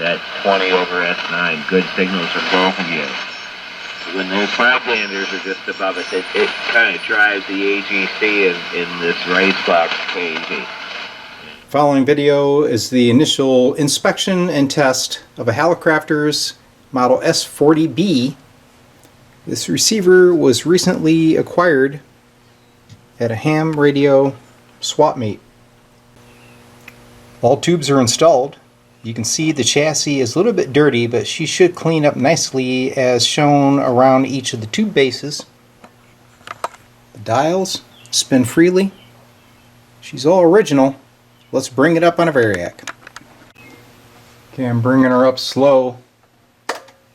That's 20 over S9. Good signals from both of you. When those five-banders are just above it, it kind of drives the AGC in this race box crazy. Following video is the initial inspection and test of a Hallicrafters model S-40B. This receiver was recently acquired at a ham radio swap meet. All tubes are installed. You can see the chassis is a little bit dirty, but she should clean up nicely as shown around each of the tube bases. The dials spin freely. She's all original. Let's bring it up on a variac. Okay, I'm bringing her up slow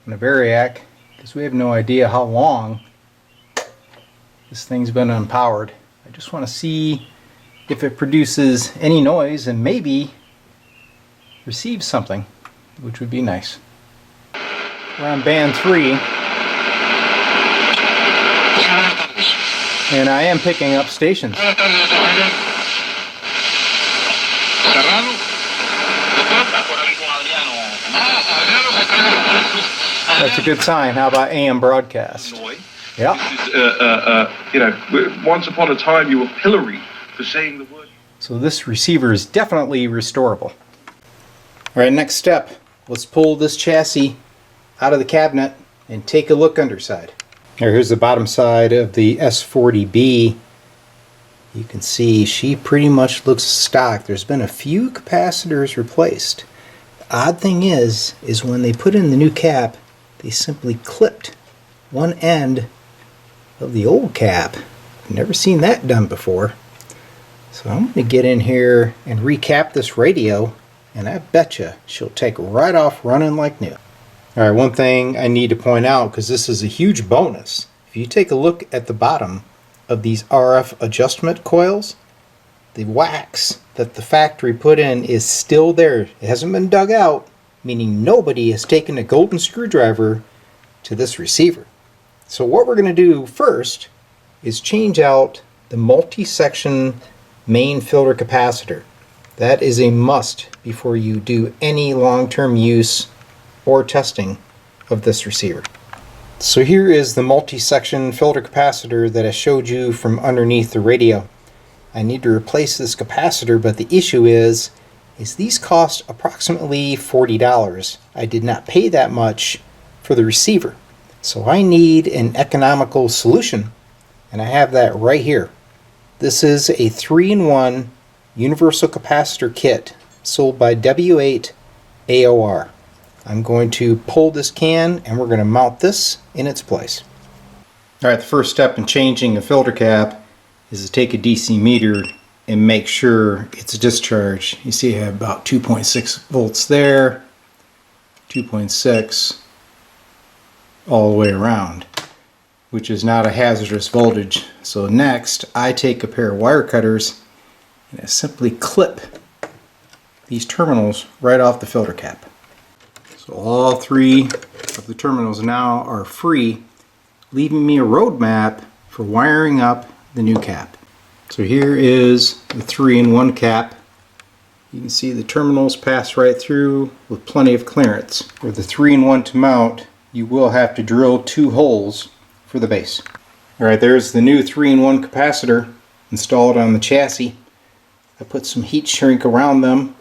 on a variac because we have no idea how long this thing's been unpowered. I just want to see if it produces any noise and maybe receives something, which would be nice. We're on band 3 and I am picking up stations. That's a good sign. How about AM broadcast? Yeah. Once upon a time you were pilloried for saying the word. So this receiver is definitely restorable. Alright, next step. Let's pull this chassis out of the cabinet and take a look underside. Here's the bottom side of the S-40B. You can see she pretty much looks stock. There's been a few capacitors replaced. The odd thing is when they put in the new cap, they simply clipped one end of the old cap. I've never seen that done before. So I'm going to get in here and recap this radio, and I betcha she'll take right off running like new. Alright, one thing I need to point out, because this is a huge bonus. If you take a look at the bottom of these RF adjustment coils, the wax that the factory put in is still there. It hasn't been dug out, meaning nobody has taken a golden screwdriver to this receiver. So what we're going to do first is change out the multi-section main filter capacitor. That is a must before you do any long-term use or testing of this receiver. So here is the multi-section filter capacitor that I showed you from underneath the radio. I need to replace this capacitor, but the issue is these cost approximately $40. I did not pay that much for the receiver. So I need an economical solution, and I have that right here. This is a 3-in-1 universal capacitor kit sold by W8 AOR. I'm going to pull this can and we're going to mount this in its place. Alright, the first step in changing a filter cap is to take a DC meter and make sure it's discharged. You see I have about 2.6 volts there, 2.6 all the way around, which is not a hazardous voltage. So next I take a pair of wire cutters and I simply clip these terminals right off the filter cap. So all 3 of the terminals now are free, leaving me a roadmap for wiring up the new cap. So here is the 3-in-1 cap. You can see the terminals pass right through with plenty of clearance. For the 3-in-1 to mount, you will have to drill 2 holes for the base. Alright, there's the new 3-in-1 capacitor installed on the chassis. I put some heat shrink around them,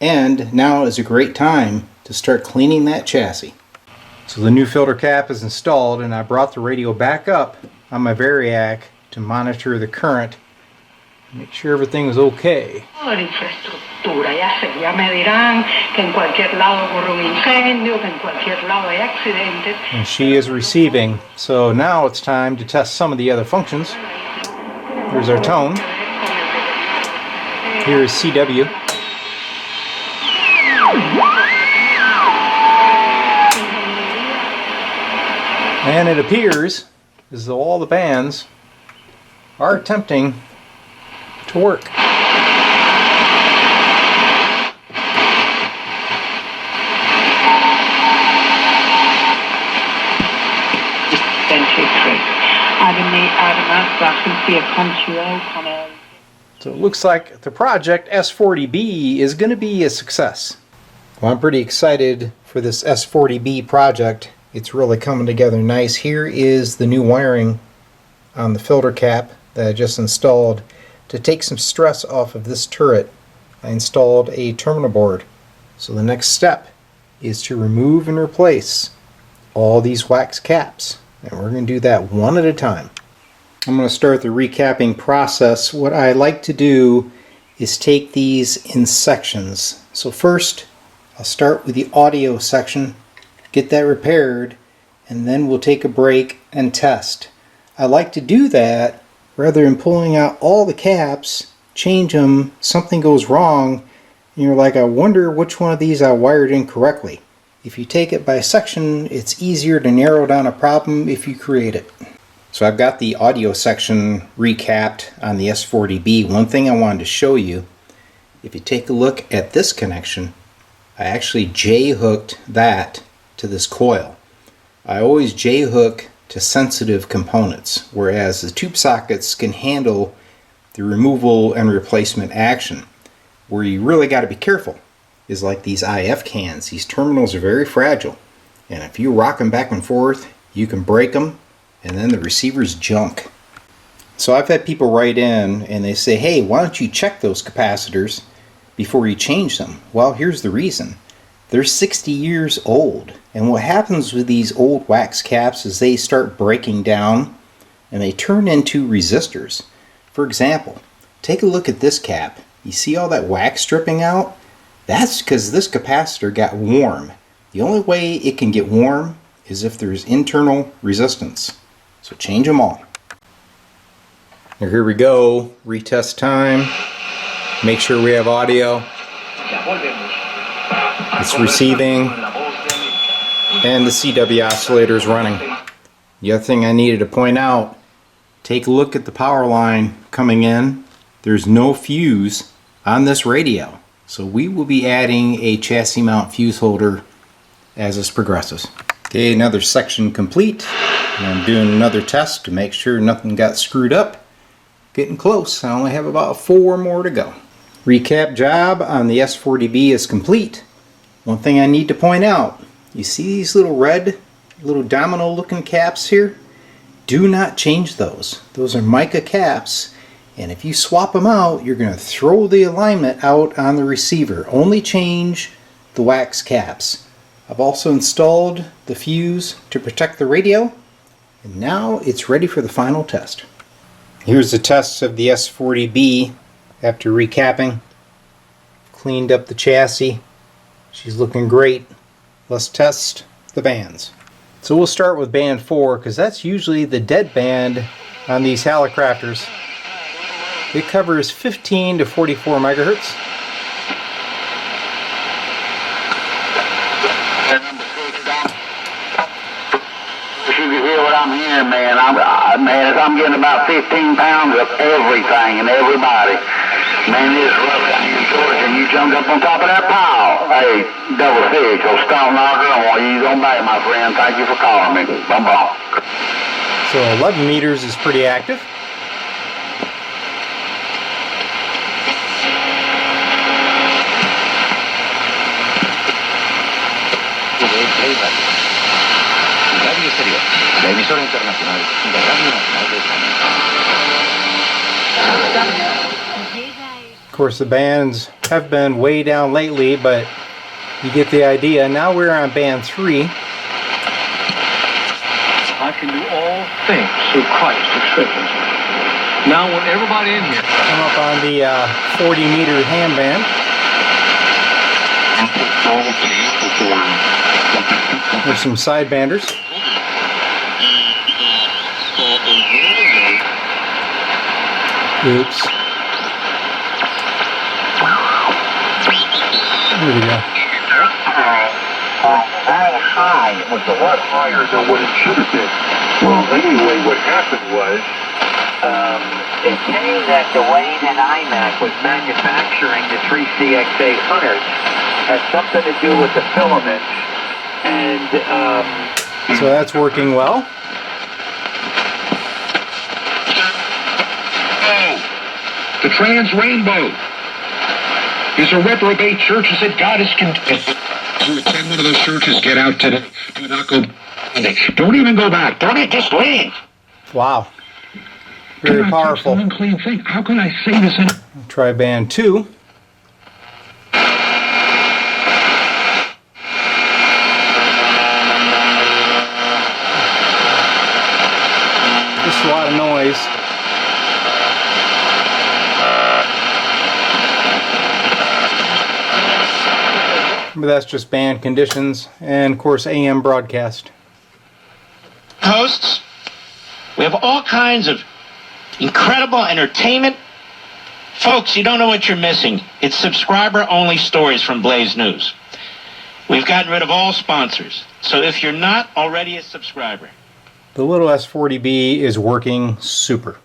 and now is a great time to start cleaning that chassis. So the new filter cap is installed, and I brought the radio back up on my variac to monitor the current, make sure everything was okay. And she is receiving, so now it's time to test some of the other functions. Here's our tone. Here is CW. And it appears as though all the bands are attempting to work. So it looks like the project S-40B is going to be a success. Well, I'm pretty excited for this S-40B project. It's really coming together nice. Here is the new wiring on the filter cap that I just installed. To take some stress off of this turret, I installed a terminal board. So the next step is to remove and replace all these wax caps. And we're going to do that one at a time. I'm going to start the recapping process. What I like to do is take these in sections. So first, I'll start with the audio section, get that repaired, and then we'll take a break and test. I like to do that rather than pulling out all the caps, change them, something goes wrong, and you're like, I wonder which one of these I wired incorrectly. If you take it by section, it's easier to narrow down a problem if you create it. So I've got the audio section recapped on the S-40B. One thing I wanted to show you, if you take a look at this connection, I actually J-hooked that to this coil. I always J-hook to sensitive components, whereas the tube sockets can handle the removal and replacement action. Where you really got to be careful is like these IF cans. These terminals are very fragile, and if you rock them back and forth, you can break them, and then the receiver's junk. So I've had people write in and they say, hey, why don't you check those capacitors before you change them? Well, here's the reason. They're 60 years old, and what happens with these old wax caps is they start breaking down and they turn into resistors. For example, take a look at this cap. You see all that wax stripping out? That's because this capacitor got warm. The only way it can get warm is if there's internal resistance. So change them all. Now here we go, retest time. Make sure we have audio. It's receiving, and the CW oscillator is running. The other thing I needed to point out, take a look at the power line coming in. There's no fuse on this radio. So we will be adding a chassis mount fuse holder as this progresses. Okay, another section complete. And I'm doing another test to make sure nothing got screwed up. Getting close. I only have about 4 more to go. Recap job on the S-40B is complete. One thing I need to point out, you see these little red, little domino looking caps here? Do not change those. Those are mica caps, and if you swap them out, you're going to throw the alignment out on the receiver. Only change the wax caps. I've also installed the fuse to protect the radio, and now it's ready for the final test. Here's the test of the S-40B after recapping. Cleaned up the chassis. She's looking great. Let's test the bands. So we'll start with band 4 because that's usually the dead band on these Hallicrafters. It covers 15 to 44 megahertz. You can hear what I'm hearing, man. I'm getting about 15 pounds of everything and everybody. Man, it's rough down here in Georgia, and you jumped up on top of that pile. Hey, double six, so stone knocker, I want you on back, my friend. Thank you for calling me. Bum-bum. So 11 meters is pretty active. Of course, the bands have been way down lately, but you get the idea. Now we're on band 3. I can do all things through Christ who strengthens me. Now, when everybody in here Come up on the 40 meter ham band. There's some sidebanders. Oops. There we go. How high? It was a lot higher than what it should have been. Well, anyway, what happened was, it came that the Wayne and iMac was manufacturing the 3CX800 had something to do with the filament, and So that's working well. the trans rainbow is a reprobate church that God is condemned. to attend one of those churches, get out today. Do not go. Don't even go back. Don't even just leave. Wow. Very powerful. An unclean thing. How can I say this? Try band 2. Just a lot of noise. But that's just band conditions and of course AM broadcast. Hosts, we have all kinds of incredible entertainment. Folks, you don't know what you're missing. It's subscriber-only stories from Blaze News. We've gotten rid of all sponsors. So if you're not already a subscriber, The little S-40B is working super.